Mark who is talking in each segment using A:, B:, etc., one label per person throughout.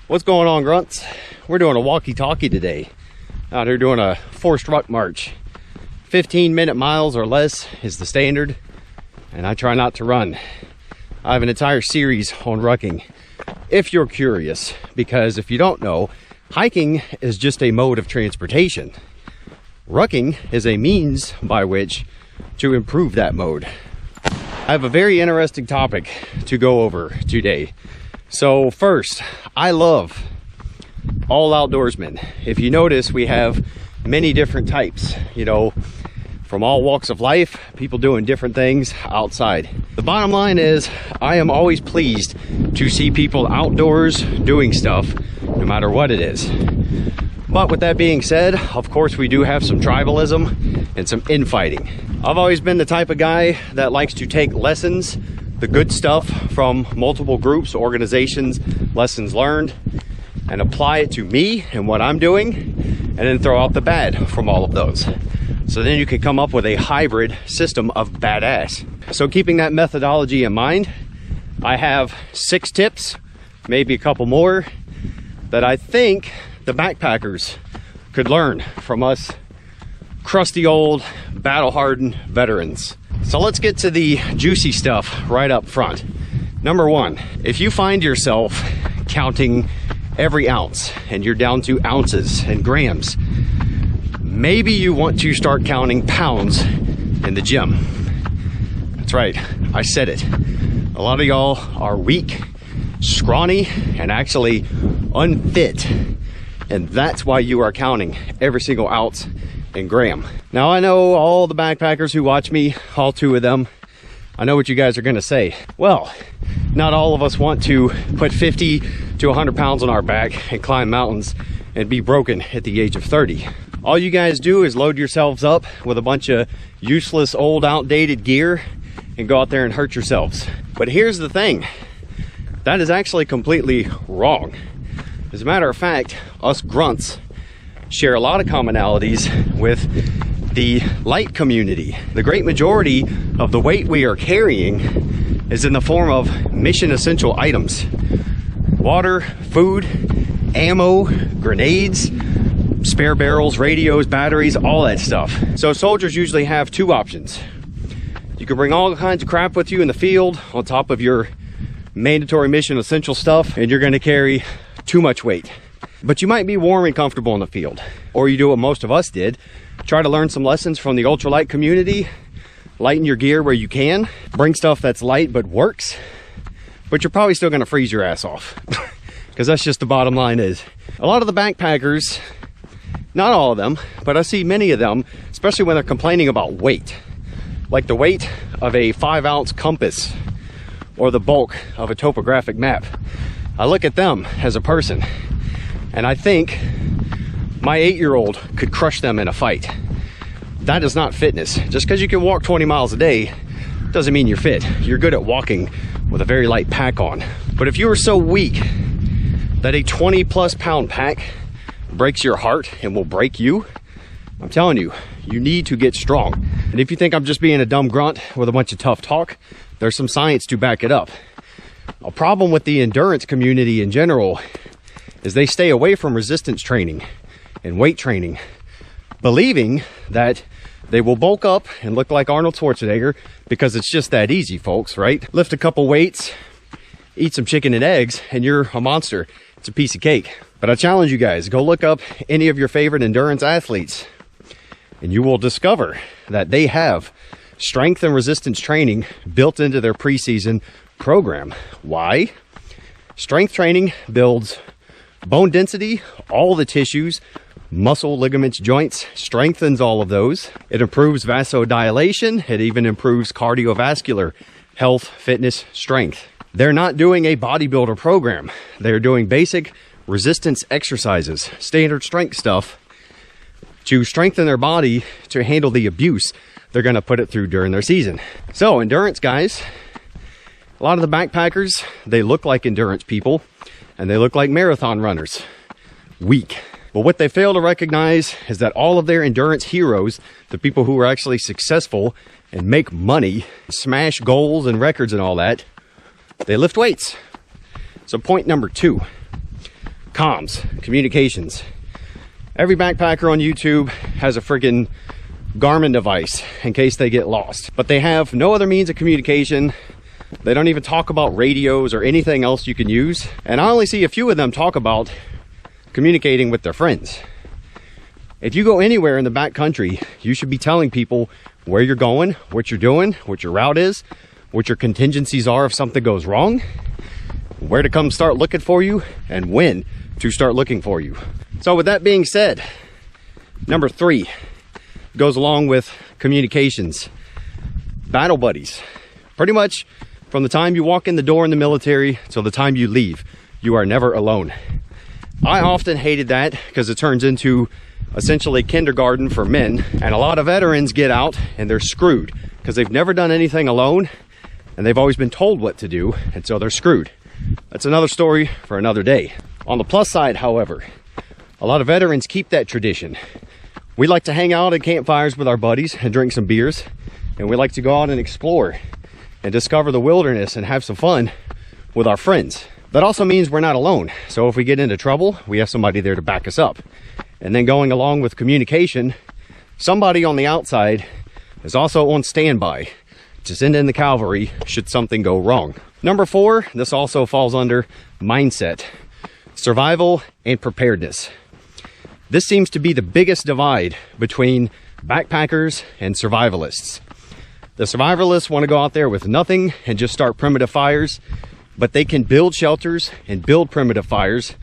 A: What's going on, grunts? We're doing a walkie-talkie today. Out here doing a forced ruck march. 15-minute miles or less is the standard, and I try not to run. I have an entire series on rucking, if you're curious, because if you don't know, hiking is just a mode of transportation. Rucking is a means by which to improve that mode. I have a very interesting topic to go over today. So first, I love all outdoorsmen. If you notice, we have many different types, from all walks of life, people doing different things outside. The bottom line is, I am always pleased to see people outdoors doing stuff, no matter what it is. But with that being said, of course, we do have some tribalism and some infighting. I've always been the type of guy that likes to take lessons, the good stuff from multiple groups, organizations, lessons learned, and apply it to me and what I'm doing, and then throw out the bad from all of those. So then you can come up with a hybrid system of badass. So keeping that methodology in mind, I have 6 tips, maybe a couple more, that I think the backpackers could learn from us crusty old battle-hardened veterans. So let's get to the juicy stuff right up front. Number 1, if you find yourself counting every ounce and you're down to ounces and grams, maybe you want to start counting pounds in the gym. That's right, I said it. A lot of y'all are weak, scrawny, and actually unfit. And that's why you are counting every single ounce and gram. Now I know all the backpackers who watch me, all 2 of them, I know what you guys are gonna say. Well, not all of us want to put 50 to 100 pounds on our back and climb mountains and be broken at the age of 30. All you guys do is load yourselves up with a bunch of useless, old, outdated gear and go out there and hurt yourselves. But here's the thing, that is actually completely wrong. As a matter of fact, us grunts share a lot of commonalities with the light community. The great majority of the weight we are carrying is in the form of mission essential items. Water, food, ammo, grenades, spare barrels, radios, batteries, all that stuff. So soldiers usually have 2 options. You can bring all kinds of crap with you in the field on top of your mandatory mission essential stuff, and you're gonna carry too much weight. But you might be warm and comfortable in the field. Or you do what most of us did, try to learn some lessons from the ultralight community, lighten your gear where you can, bring stuff that's light but works, but you're probably still gonna freeze your ass off. Because that's just the bottom line is. A lot of the backpackers, not all of them, but I see many of them, especially when they're complaining about weight. Like the weight of a 5-ounce compass or the bulk of a topographic map. I look at them as a person, and I think my 8-year-old could crush them in a fight. That is not fitness. Just because you can walk 20 miles a day doesn't mean you're fit. You're good at walking with a very light pack on. But if you are so weak that a 20+ pound pack breaks your heart and will break you, I'm telling you, you need to get strong. And if you think I'm just being a dumb grunt with a bunch of tough talk, there's some science to back it up. A problem with the endurance community in general is they stay away from resistance training and weight training, believing that they will bulk up and look like Arnold Schwarzenegger because it's just that easy, folks, right? Lift a couple weights, eat some chicken and eggs, and you're a monster. It's a piece of cake. But I challenge you guys, go look up any of your favorite endurance athletes, and you will discover that they have strength and resistance training built into their preseason program. Why? Strength training builds bone density, all the tissues, muscle, ligaments, joints, strengthens all of those. It improves vasodilation. It even improves cardiovascular health, fitness, strength. They're not doing a bodybuilder program. They're doing basic resistance exercises, standard strength stuff to strengthen their body to handle the abuse they're going to put it through during their season. So endurance guys, a lot of the backpackers, they look like endurance people and they look like marathon runners. Weak. But what they fail to recognize is that all of their endurance heroes, the people who are actually successful and make money, smash goals and records and all that, they lift weights. So point number 2, comms, communications. Every backpacker on YouTube has a freaking Garmin device in case they get lost, but they have no other means of communication. They don't even talk about radios or anything else you can use. And I only see a few of them talk about communicating with their friends. If you go anywhere in the backcountry, you should be telling people where you're going, what you're doing, what your route is, what your contingencies are if something goes wrong, where to come start looking for you, and when to start looking for you. So with that being said, number 3 goes along with communications. Battle buddies. Pretty much from the time you walk in the door in the military till the time you leave, you are never alone. I often hated that because it turns into essentially kindergarten for men, and a lot of veterans get out and they're screwed because they've never done anything alone and they've always been told what to do, and so they're screwed. That's another story for another day. On the plus side, however, a lot of veterans keep that tradition. We like to hang out at campfires with our buddies and drink some beers, and we like to go out and explore and discover the wilderness and have some fun with our friends. That also means we're not alone. So if we get into trouble, we have somebody there to back us up. And then going along with communication, somebody on the outside is also on standby to send in the cavalry should something go wrong. Number 4, this also falls under mindset, survival and preparedness. This seems to be the biggest divide between backpackers and survivalists. The survivalists want to go out there with nothing and just start primitive fires, but they can build shelters and build primitive fires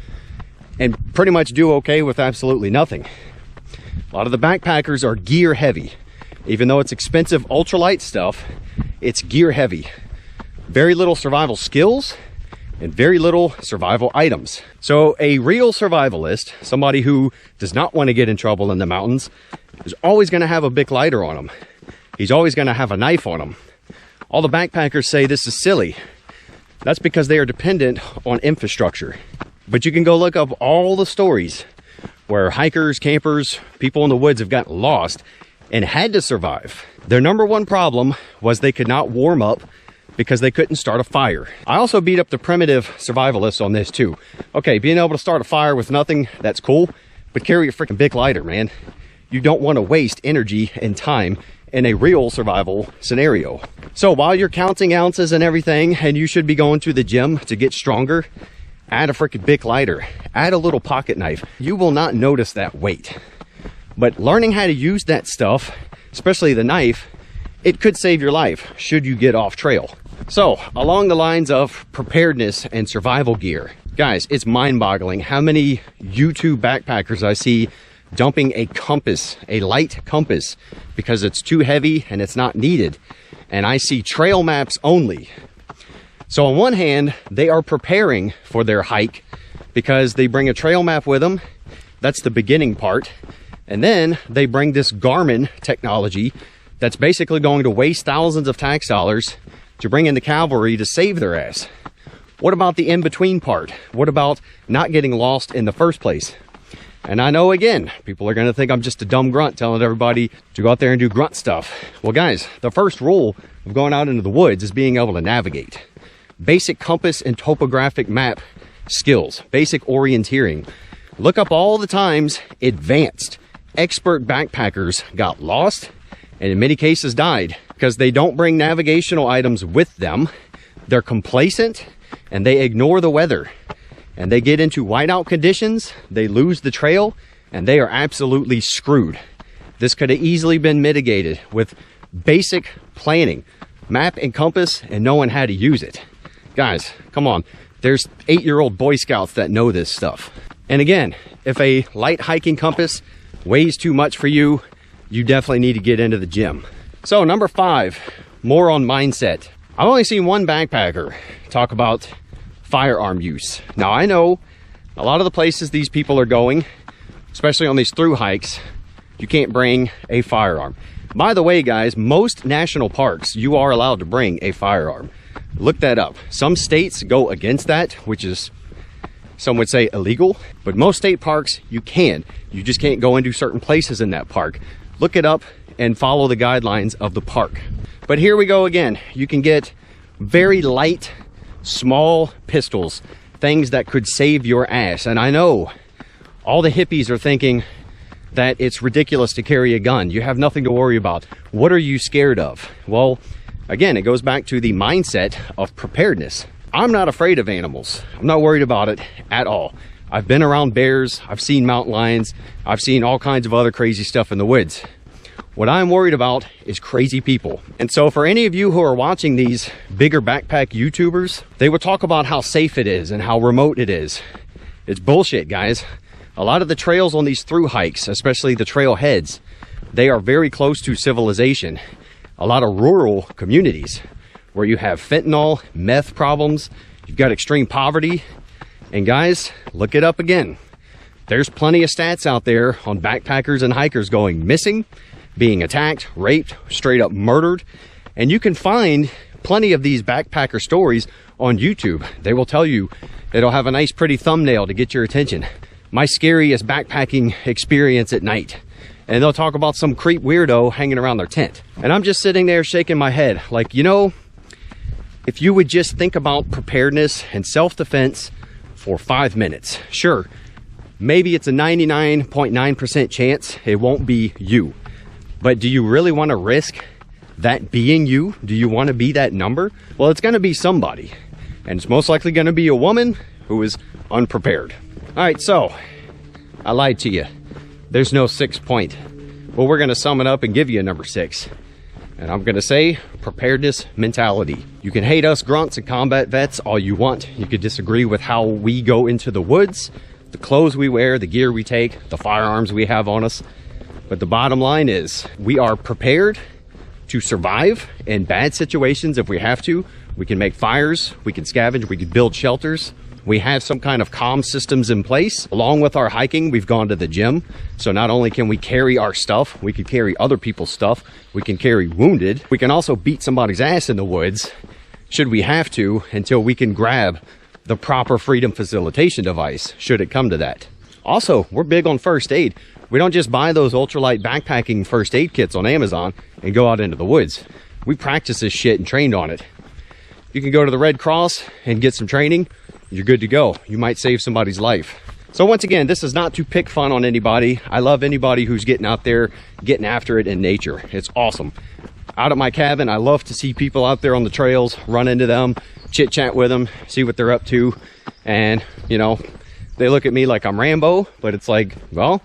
A: and pretty much do okay with absolutely nothing. A lot of the backpackers are gear heavy. Even though it's expensive ultralight stuff, it's gear heavy. Very little survival skills and very little survival items. So a real survivalist, somebody who does not want to get in trouble in the mountains, is always going to have a Bic lighter on him. He's always going to have a knife on him. All the backpackers say this is silly. That's because they are dependent on infrastructure. But you can go look up all the stories where hikers, campers, people in the woods have gotten lost and had to survive. Their number one problem was they could not warm up because they couldn't start a fire. I also beat up the primitive survivalists on this too. Okay, being able to start a fire with nothing, that's cool, but carry a freaking Bic lighter, man. You don't want to waste energy and time in a real survival scenario. So while you're counting ounces and everything, and you should be going to the gym to get stronger, add a freaking Bic lighter, add a little pocket knife. You will not notice that weight. But learning how to use that stuff, especially the knife, it could save your life should you get off trail. So along the lines of preparedness and survival gear, guys, it's mind-boggling how many YouTube backpackers I see dumping a compass, a light compass, because it's too heavy and it's not needed. And I see trail maps only. So on one hand, they are preparing for their hike because they bring a trail map with them. That's the beginning part. And then they bring this Garmin technology that's basically going to waste thousands of tax dollars to bring in the cavalry to save their ass. What about the in-between part? What about not getting lost in the first place? And I know, again, people are going to think I'm just a dumb grunt telling everybody to go out there and do grunt stuff. Well, guys, the first rule of going out into the woods is being able to navigate. Basic compass and topographic map skills, basic orienteering. Look up all the times advanced, expert backpackers got lost and in many cases died because they don't bring navigational items with them. They're complacent and they ignore the weather. And they get into whiteout conditions, they lose the trail, and they are absolutely screwed. This could have easily been mitigated with basic planning, map and compass, and knowing how to use it. Guys, come on. There's 8-year-old Boy Scouts that know this stuff. And again, if a light hiking compass weighs too much for you, you definitely need to get into the gym. So number 5, more on mindset. I've only seen one backpacker talk about firearm use. Now I know a lot of the places these people are going, especially on these through hikes, you can't bring a firearm. By the way, guys, most national parks, you are allowed to bring a firearm. Look that up. Some states go against that, which is, some would say, illegal, but most state parks, you can. You just can't go into certain places in that park. Look it up and follow the guidelines of the park. But here we go again. You can get very light, small pistols things that could save your ass. And I know all the hippies are thinking that it's ridiculous to carry a gun. You have nothing to worry about. What are you scared of? Well, again, it goes back to the mindset of preparedness. I'm not afraid of animals. I'm not worried about it at all. I've been around bears, I've seen mountain lions, I've seen all kinds of other crazy stuff in the woods. What I'm worried about is crazy people. And so for any of you who are watching these bigger backpack YouTubers, they will talk about how safe it is and how remote it is. It's bullshit, guys. A lot of the trails on these through hikes, especially the trailheads, they are very close to civilization. A lot of rural communities where you have fentanyl, meth problems, you've got extreme poverty. And guys, look it up again. There's plenty of stats out there on backpackers and hikers going missing, being attacked, raped, straight up murdered. And you can find plenty of these backpacker stories on YouTube. They will tell you, it'll have a nice pretty thumbnail to get your attention. My scariest backpacking experience at night. And they'll talk about some creep weirdo hanging around their tent. And I'm just sitting there shaking my head like, you know, if you would just think about preparedness and self-defense for 5 minutes. Sure, maybe it's a 99.9% chance it won't be you. But do you really want to risk that being you? Do you want to be that number? Well, it's going to be somebody. And it's most likely going to be a woman who is unprepared. All right, so I lied to you. There's no 6 point. Well, we're going to sum it up and give you a number 6. And I'm going to say preparedness mentality. You can hate us grunts and combat vets all you want. You could disagree with how we go into the woods, the clothes we wear, the gear we take, the firearms we have on us. But the bottom line is we are prepared to survive in bad situations if we have to. We can make fires, we can scavenge, we can build shelters. We have some kind of comm systems in place. Along with our hiking, we've gone to the gym. So not only can we carry our stuff, we can carry other people's stuff. We can carry wounded. We can also beat somebody's ass in the woods, should we have to, until we can grab the proper freedom facilitation device, should it come to that. Also, we're big on first aid. We don't just buy those ultralight backpacking first aid kits on Amazon and go out into the woods. We practice this shit and trained on it. You can go to the Red Cross and get some training. You're good to go. You might save somebody's life. So once again, this is not to pick fun on anybody. I love anybody who's getting out there, getting after it in nature. It's awesome. Out at my cabin, I love to see people out there on the trails, run into them, chit chat with them, see what they're up to. And, you know, they look at me like I'm Rambo, but it's like, well,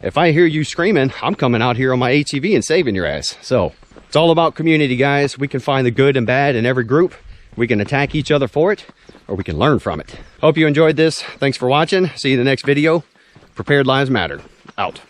A: if I hear you screaming, I'm coming out here on my ATV and saving your ass. So it's all about community, guys. We can find the good and bad in every group. We can attack each other for it, or we can learn from it. Hope you enjoyed this. Thanks for watching. See you in the next video. Prepared Lives Matter. Out.